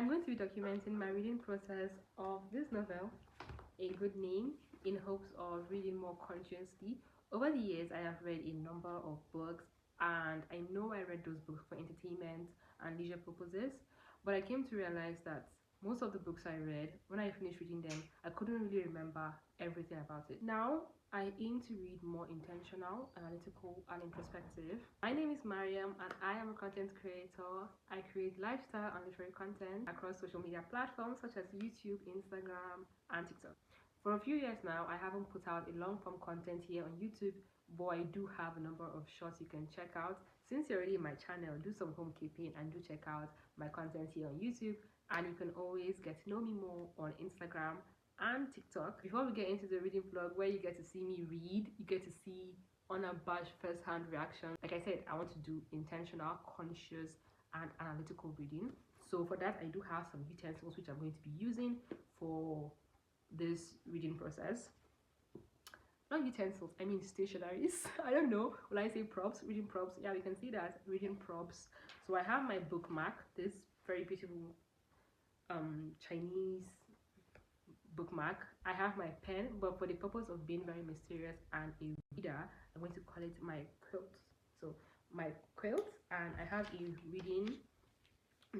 I'm going to be documenting my reading process of this novel, A Good Name, in hopes of reading more consciously. Over the years, I have read a number of books, and I know I read those books for entertainment and leisure purposes, but I came to realize that most of the books I read, when I finished reading them, I couldn't really remember everything about it. Now, I aim to read more intentional, analytical, and introspective. My name is Mariam, and I am a content creator. I create lifestyle and literary content across social media platforms such as YouTube, Instagram, and TikTok. For a few years now, I haven't put out a long form content here on YouTube, but I do have a number of shorts you can check out. Since you're already in my channel, do some homekeeping and do check out my content here on YouTube, and you can always get to know me more on Instagram and TikTok. Before we get into the reading vlog where you get to see me read, you get to see unabashed first-hand reaction. Like I said, I want to do intentional, conscious, and analytical reading. So for that, I do have some utensils which I'm going to be using for this reading process. Not utensils, I mean stationaries. I don't know, will I say props? Reading props. Yeah, we can see that, reading props. So I have my bookmark, this very beautiful Chinese bookmark. I have my pen, but for the purpose of being very mysterious and a reader, I'm going to call it my quilt. So my quilt, and I have a reading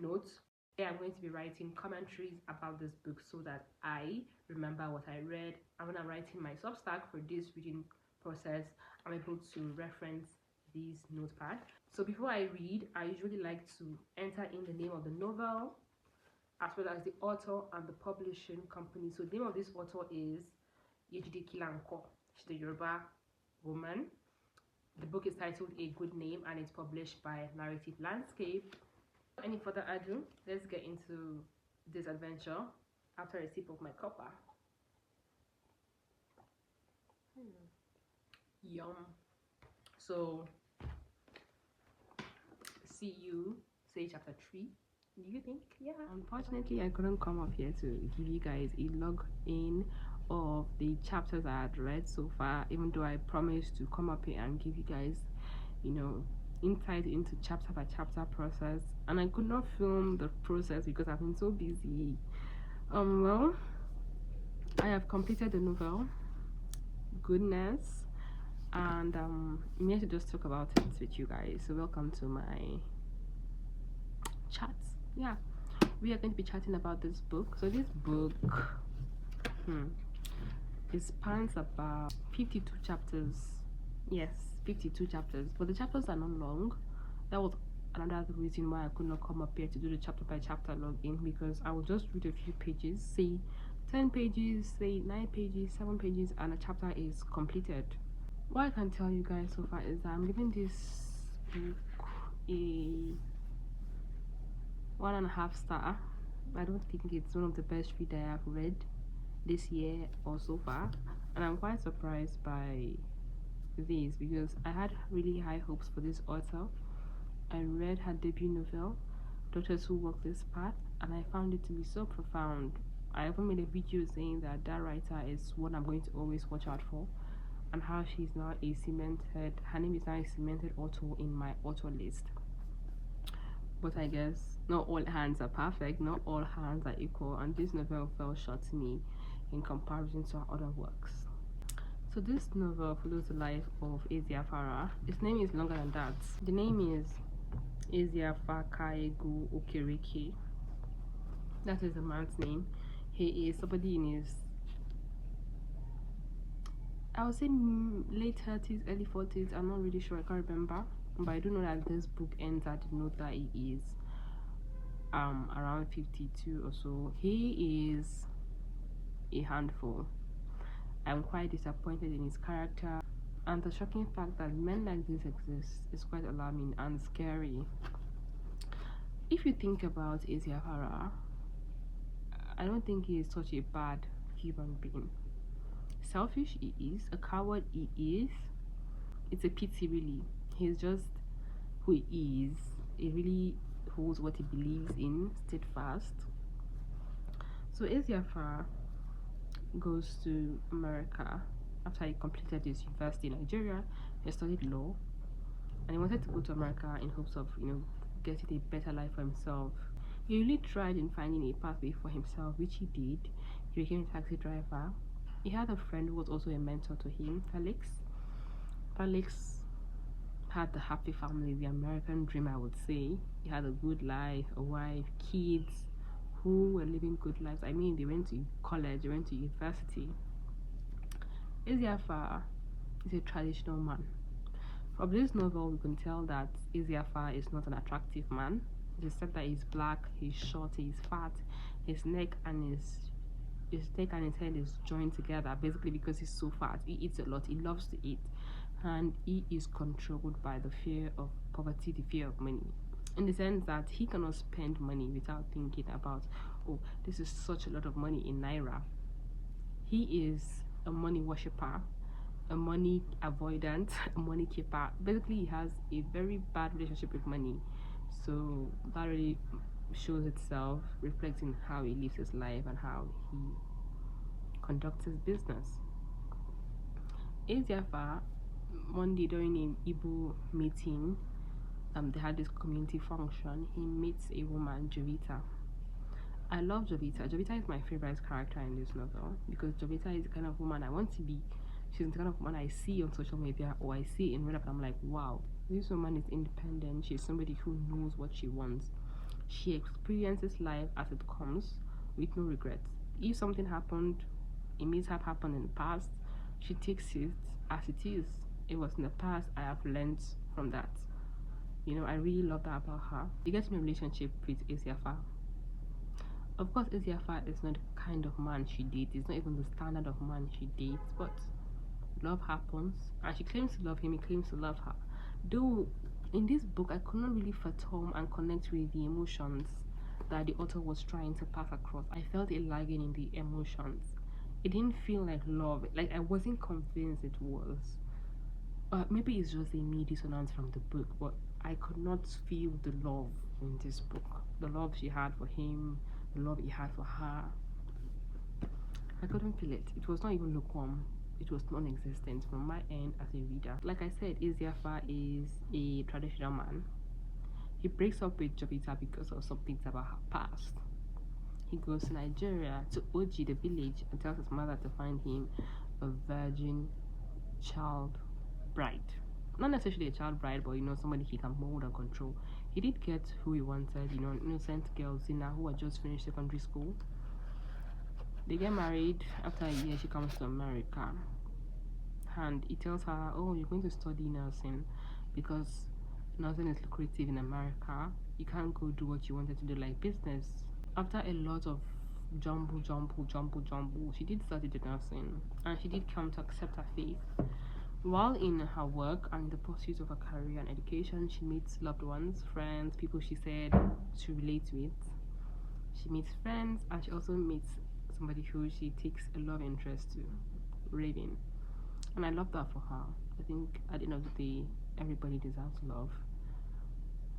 notes. I'm going to be writing commentaries about this book so that I remember what I read. And when I'm writing my Substack for this reading process, I'm able to reference these notepad. So before I read, I usually like to enter in the name of the novel, as well as the author and the publishing company. So the name of this author is Yejide Kilanko. She's a Yoruba woman. The book is titled A Good Name, and it's published by Narrative Landscape. Any further ado, let's get into this adventure after a sip of my cuppa. Yum. So, see you, say chapter 3. Do you think? Yeah. Unfortunately, I couldn't come up here to give you guys a log in of the chapters I had read so far, even though I promised to come up here and give you guys, insight into chapter by chapter process, and I could not film the process because I've been so busy. Well, I have completed the novel, Goodness, and I'm here to just talk about it with you guys. So welcome to my chat. Yeah, we are going to be chatting about this book. So this book it spans about 52 chapters. Yes, 52 chapters, but the chapters are not long. That was another reason why I could not come up here to do the chapter by chapter login, because I will just read a few pages, say 10 pages, say 9 pages, 7 pages, and a chapter is completed. What I can tell you guys so far is that I'm giving this book a 1.5 star. I don't think it's one of the best reads I have read this year or so far, and I'm quite surprised by this because I had really high hopes for this author. I read her debut novel, Doctors Who Walk This Path, and I found it to be so profound. I even made a video saying that writer is what I'm going to always watch out for, and how she's now her name is now a cemented author in my author list. But I guess not all hands are perfect, not all hands are equal, and this novel fell short to me in comparison to her other works. So this novel follows the life of Eziafara. His name is longer than that. The name is Eziafakaegu Okereke. That is the man's name. He is somebody in his, I would say, late 30s, early 40s. I'm not really sure, I can't remember. But I do know that this book ends at the note that he is around 52 or so. He is a handful. I'm quite disappointed in his character, and the shocking fact that men like this exist is quite alarming and scary. If you think about Eziafara, I don't think he is such a bad human being. Selfish he is, a coward he is. It's a pity really. He's just who he is. He really holds what he believes in, steadfast. So Eziafara goes to America after he completed his university in Nigeria. He studied law, and he wanted to go to America in hopes of getting a better life for himself. He really tried in finding a pathway for himself, which he did. He became a taxi driver. He had a friend who was also a mentor to him, Felix. Felix had the happy family, the American dream, I would say. He had a good life, a wife, kids who were living good lives. I mean, they went to college, they went to university. Eziafa is a traditional man. From this novel, we can tell that Eziafa is not an attractive man. It is said that he's black, he's short, he's fat, his neck and his neck and his head is joined together, basically because he's so fat. He eats a lot, he loves to eat, and he is controlled by the fear of poverty, the fear of money, in the sense that he cannot spend money without thinking about, oh, this is such a lot of money in naira. He is a money worshipper, a money avoidant, a money keeper. Basically, he has a very bad relationship with money. So that really shows itself, reflecting how he lives his life and how he conducts his business. Eziafa, one day during an Igbo meeting, they had this community function. He meets a woman, Jovita. I love Jovita. Jovita is my favorite character in this novel because Jovita is the kind of woman I want to be. She's the kind of woman I see on social media or I see in real life. I'm like, wow, this woman is independent. She's somebody who knows what she wants. She experiences life as it comes with no regrets. If something happened, a mishap happened in the past, she takes it as it is. It was in the past. I have learned from that. I really love that about her. It gets me a relationship with Eziafa. Of course, Eziafa is not the kind of man she dates. It's not even the standard of man she dates, but love happens, and she claims to love him, he claims to love her. Though in this book I could not really fathom and connect with the emotions that the author was trying to pass across. I felt a lagging in the emotions. It didn't feel like love. Like, I wasn't convinced it was. Maybe it's just a me dissonance from the book, but I could not feel the love in this book. The love she had for him, the love he had for her. I couldn't feel it. It was not even lukewarm. It was non-existent from my end as a reader. Like I said, Eziafa is a traditional man. He breaks up with Jovita because of some things about her past. He goes to Nigeria, to Oji, the village, and tells his mother to find him a virgin child bride. Not necessarily a child bride, but somebody he can mold and control. He did get who he wanted, innocent girl Zina, who had just finished secondary school. They get married. After a year, she comes to America, and he tells her, oh, you're going to study nursing because nursing is lucrative in America. You can't go do what you wanted to do, like business. After a lot of jumble, she did study the nursing, and she did come to accept her faith. While in her work and in the pursuit of her career and education, she meets loved ones, friends, people she said to relate with. She meets friends, and she also meets somebody who she takes a love interest to, Raven. And I love that for her. I think at the end of the day, everybody deserves love.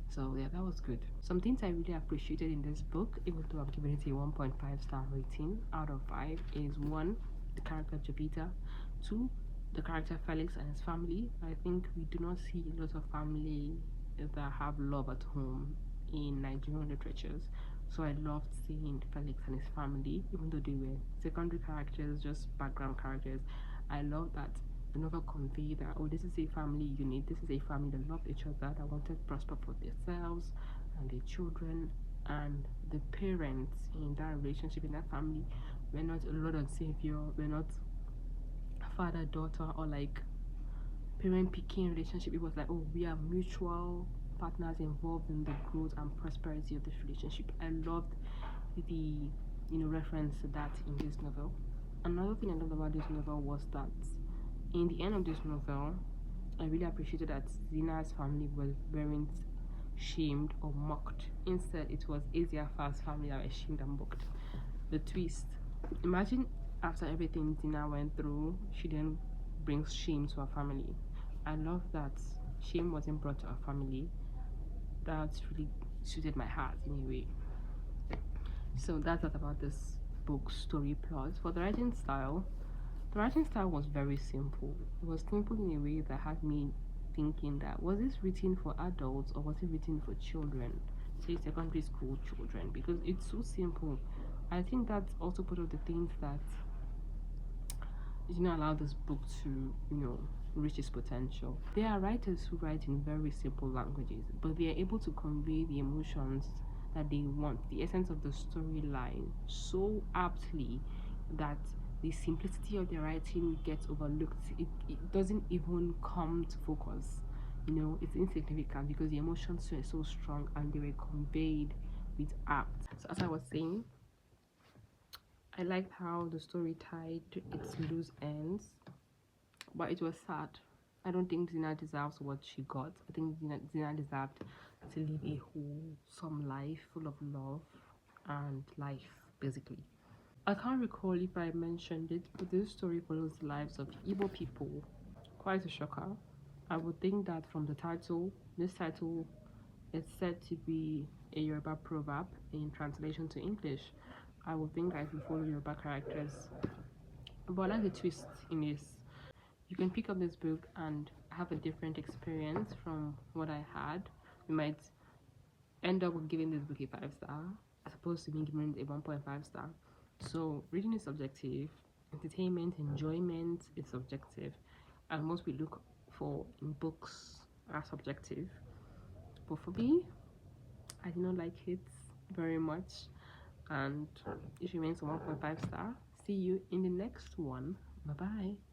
So yeah, that was good. Some things I really appreciated in this book, even though I've given it a 1.5 star rating out of 5, is 1, the character Jovita. 2, the character Felix and his family. I think we do not see a lot of family that have love at home in Nigerian literatures. So I loved seeing Felix and his family, even though they were secondary characters, just background characters. I love that the novel conveyed that, oh, this is a family unit, this is a family that loved each other, that wanted to prosper for themselves and their children, and the parents in that relationship, in that family, were not a Lord and Savior, were not father daughter or like parent picking relationship. It was like, oh, we are mutual partners involved in the growth and prosperity of this relationship. I loved the reference to that in this novel. Another thing I loved about this novel was that in the end of this novel, I really appreciated that Zina's family weren't shamed or mocked. Instead, it was Eziafa's family that was shamed and mocked. The twist. Imagine after everything Zina went through, she then brings shame to her family. I love that shame wasn't brought to her family. That really suited my heart in a way. So that's what about this book story plot. For the writing style was very simple. It was simple in a way that had me thinking that, was this written for adults or was it written for children? say secondary school children, because it's so simple. I think that's also part of the things that did not allow this book to, reach its potential. There are writers who write in very simple languages, but they are able to convey the emotions that they want, the essence of the storyline, so aptly that the simplicity of their writing gets overlooked. It doesn't even come to focus. It's insignificant because the emotions were so strong and they were conveyed with apt. So, as I was saying, I liked how the story tied its loose ends, but it was sad. I don't think Zina deserves what she got. I think Zina deserved to live a wholesome life full of love and life, basically. I can't recall if I mentioned it, but this story follows the lives of Igbo people. Quite a shocker. I would think that from the title, this title is said to be a Yoruba proverb in translation to English. I would think that if we follow Yoruba characters. But I like the twist in this. You can pick up this book and have a different experience from what I had. We might end up giving this book a 5-star as opposed to being given a 1.5 star. So reading is subjective, entertainment, enjoyment is subjective, and what we look for in books are subjective. But for me, I did not like it very much, and it remains a 1.5 star. See you in the next one. Bye bye.